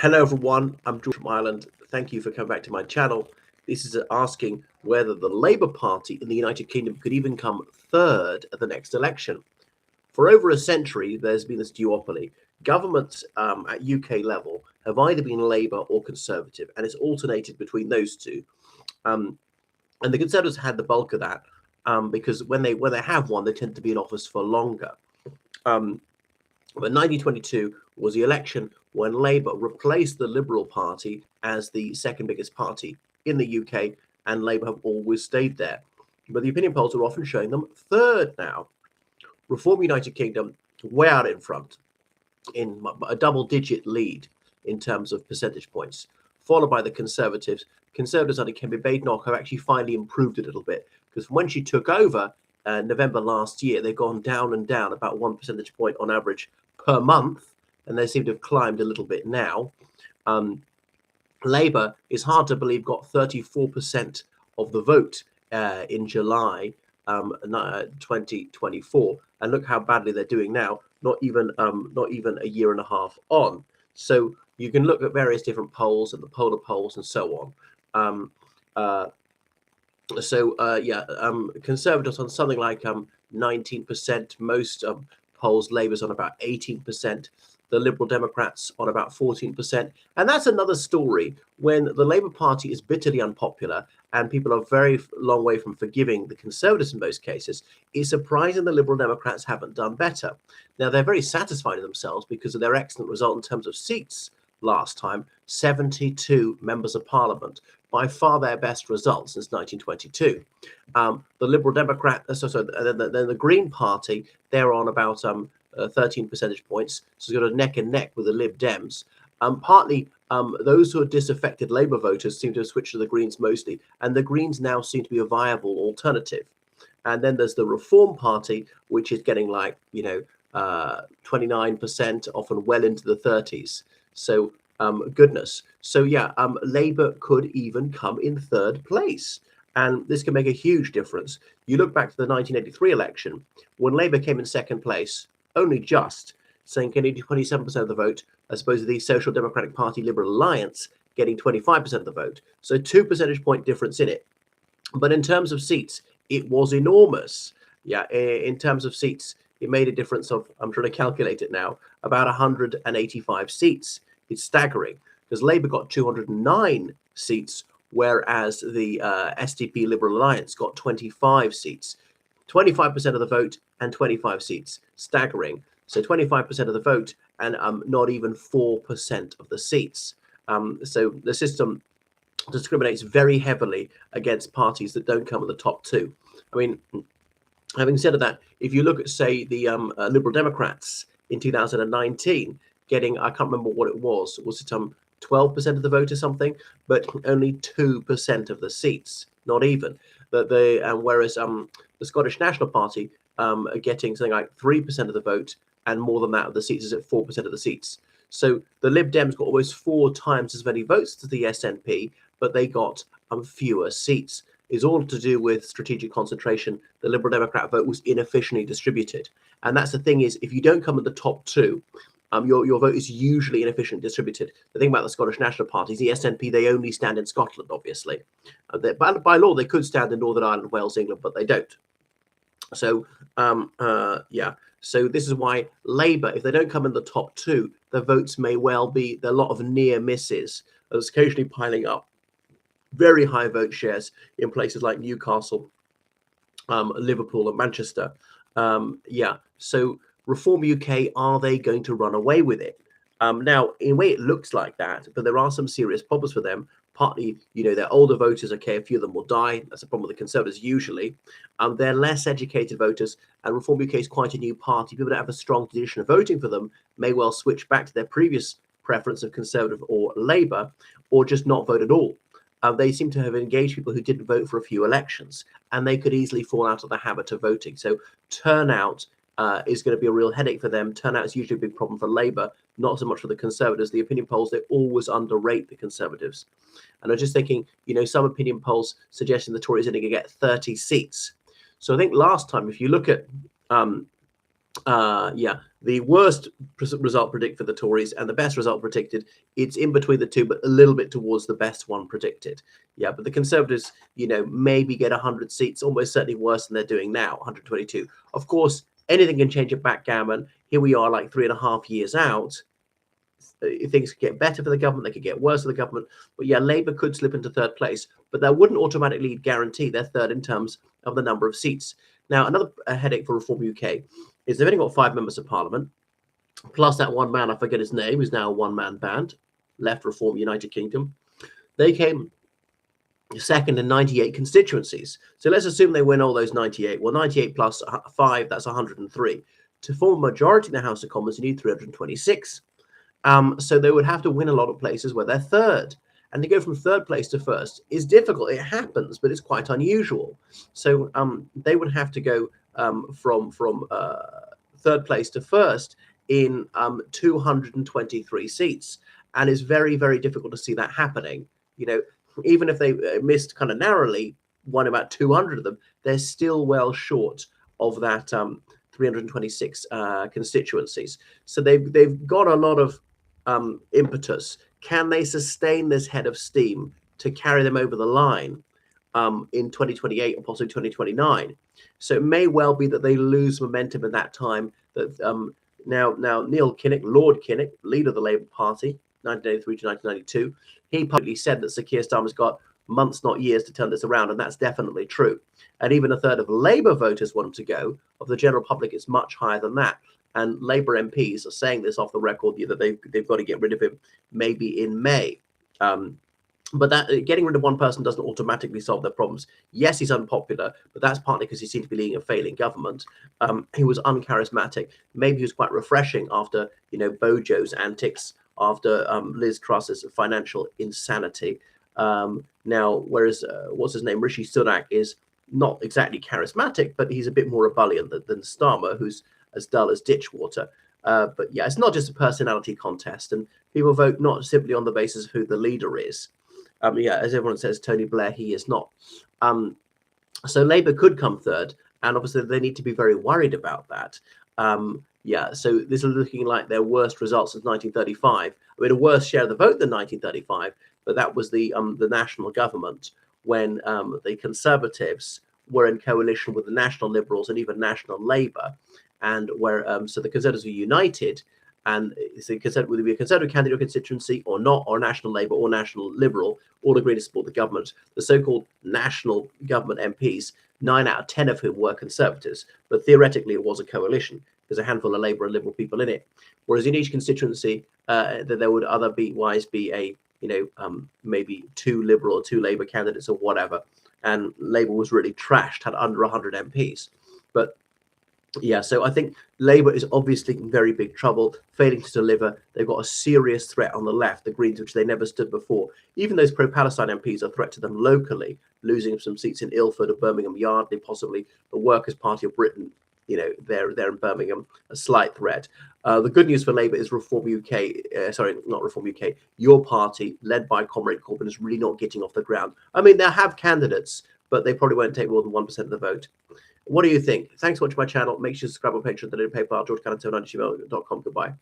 Hello, everyone. I'm George from Ireland. Thank you for coming back to my channel. This is asking whether the Labour Party in the United Kingdom could even come third at the next election. For over a century, there's been this duopoly. Governments at UK level have either been Labour or Conservative, and it's alternated between those two. Um, and the Conservatives had the bulk of that because when they have one, they tend to be in office for longer. Um, but 1922 was the election when Labour replaced the Liberal Party as the second biggest party in the UK, and Labour have always stayed there. But the opinion polls are often showing them third now. Reform United Kingdom way out in front, in a double-digit lead in terms of percentage points, followed by the Conservatives. Conservatives under Kemi Badenoch have actually finally improved a little bit because when she took over November last year, they've gone down and down about 1 percentage point on average per month, and they seem to have climbed a little bit now. Labour, is hard to believe, got 34% of the vote in July 2024, and look how badly they're doing now. Not even a year and a half on. So you can look at various different polls and the polar polls and so on. Conservatives on something like 19%. Most polls, Labour's on about 18%. The Liberal Democrats on about 14%. And that's another story when the Labour Party is bitterly unpopular and people are very long way from forgiving the Conservatives in most cases. It's surprising the Liberal Democrats haven't done better. Now, they're very satisfied with themselves because of their excellent result in terms of seats last time, 72 members of parliament, by far their best result since 1922. The Liberal Democrat, then the Green Party, they're on about 13 percentage points, so it's got a neck and neck with the Lib Dems. Partly, those who are disaffected Labour voters seem to have switched to the Greens mostly, and the Greens now seem to be a viable alternative. And then there's the Reform Party, which is getting 29%, often well into the 30s. So goodness. So yeah, Labour could even come in third place. And this can make a huge difference. You look back to the 1983 election, when Labour came in second place, only just, saying getting 27% of the vote, as opposed to the Social Democratic Party Liberal Alliance getting 25% of the vote. So 2 percentage point difference in it. But in terms of seats, it was enormous. Yeah, in terms of seats, it made a difference of, I'm trying to calculate it now, about 185 seats. It's staggering because Labour got 209 seats, whereas the SDP Liberal Alliance got 25 seats. 25% of the vote and 25 seats. Staggering. So 25% of the vote and not even 4% of the seats. So the system discriminates very heavily against parties that don't come at the top two. I mean, having said that, if you look at, say, the Liberal Democrats in 2019, getting, I can't remember what it was it 12% of the vote or something, but only 2% of the seats, not even. Whereas the Scottish National Party are getting something like 3% of the vote, and more than that of the seats is at 4% of the seats. So the Lib Dems got almost 4 times as many votes as the SNP, but they got fewer seats. It's all to do with strategic concentration. The Liberal Democrat vote was inefficiently distributed. And that's the thing is, if you don't come at the top two, your vote is usually inefficiently distributed. The thing about the Scottish National Party is the SNP, they only stand in Scotland, obviously. By law, they could stand in Northern Ireland, Wales, England, but they don't. So, So this is why Labour, if they don't come in the top two, their votes may well be, there are a lot of near misses. There's occasionally piling up very high vote shares in places like Newcastle, Liverpool and Manchester. So Reform UK, are they going to run away with it? Now, in a way, it looks like that, but there are some serious problems for them. Partly, they're older voters. Okay, a few of them will die. That's a problem with the Conservatives usually. They're less educated voters, and Reform UK is quite a new party. People that have a strong tradition of voting for them may well switch back to their previous preference of Conservative or Labour, or just not vote at all. They seem to have engaged people who didn't vote for a few elections, and they could easily fall out of the habit of voting. So turnout is going to be a real headache for them. Turnout is usually a big problem for Labour, not so much for the Conservatives. The opinion polls, they always underrate the Conservatives. And I'm just thinking, some opinion polls suggesting the Tories are going to get 30 seats. So I think last time, if you look at, the the worst result predicted for the Tories and the best result predicted, it's in between the two, but a little bit towards the best one predicted. Yeah, but the Conservatives, maybe get 100 seats, almost certainly worse than they're doing now, 122. Of course, anything can change at backgammon. Here we are, like 3.5 years out. Things could get better for the government, they could get worse for the government. But yeah, Labour could slip into third place, but that wouldn't automatically guarantee they're third in terms of the number of seats. Now, another headache for Reform UK is they've only got 5 members of Parliament, plus that one man, I forget his name, who's now a one-man band, Left Reform United Kingdom. They came second in 98 constituencies. So let's assume they win all those 98. Well, 98 plus 5, that's 103. To form a majority in the House of Commons, you need 326. So they would have to win a lot of places where they're third. And to go from third place to first is difficult. It happens, but it's quite unusual. So they would have to go from third place to first in 223 seats. And it's very, very difficult to see that happening. Even if they missed kind of narrowly, won about 200 of them, they're still well short of that 326 constituencies. So they've got a lot of impetus. Can they sustain this head of steam to carry them over the line in 2028 or possibly 2029? So it may well be that they lose momentum at that time. That now Neil Kinnock, Lord Kinnock, leader of the Labour Party, 1983 to 1992, he publicly said that Sir Keir Starmer's got months, not years, to turn this around, and that's definitely true. And even a third of Labour voters want him to go. Of the general public, it's much higher than that. And Labour MPs are saying this off the record that they've got to get rid of him maybe in May. But that getting rid of one person doesn't automatically solve their problems. Yes, he's unpopular, but that's partly because he seemed to be leading a failing government. He was uncharismatic. Maybe he was quite refreshing after Bojo's antics, after Liz Truss's financial insanity. Now, whereas what's his name, Rishi Sunak, is not exactly charismatic, but he's a bit more ebullient than Starmer, who's as dull as ditch water. But yeah, it's not just a personality contest, and people vote not simply on the basis of who the leader is. Yeah, as everyone says, Tony Blair, he is not. So Labour could come third, and obviously they need to be very worried about that. Yeah, so this is looking like their worst results since 1935. I mean, a worse share of the vote than 1935, but that was the national government when the Conservatives were in coalition with the National Liberals and even National Labour, and where so the Conservatives were united, and whether it be a Conservative candidate or constituency or not, or National Labour or National Liberal, all agreed to support the government. The so-called national government MPs, 9 out of 10 of whom were Conservatives, but theoretically it was a coalition. There's a handful of Labour and Liberal people in it. Whereas in each constituency, that there would otherwise be a maybe 2 Liberal or 2 Labour candidates or whatever, and Labour was really trashed, had under 100 MPs. But yeah, so I think Labour is obviously in very big trouble, failing to deliver. They've got a serious threat on the left, the Greens, which they never stood before. Even those pro-Palestine MPs are a threat to them locally, losing some seats in Ilford or Birmingham Yardley, possibly the Workers' Party of Britain. They're in Birmingham, a slight threat. The good news for Labour is Reform UK, sorry, not Reform UK, your party, led by Comrade Corbyn, is really not getting off the ground. I mean, they'll have candidates, but they probably won't take more than 1% of the vote. What do you think? Thanks for watching my channel. Make sure to subscribe on Patreon, the PayPal, georgecannon7@gmail.com. Goodbye.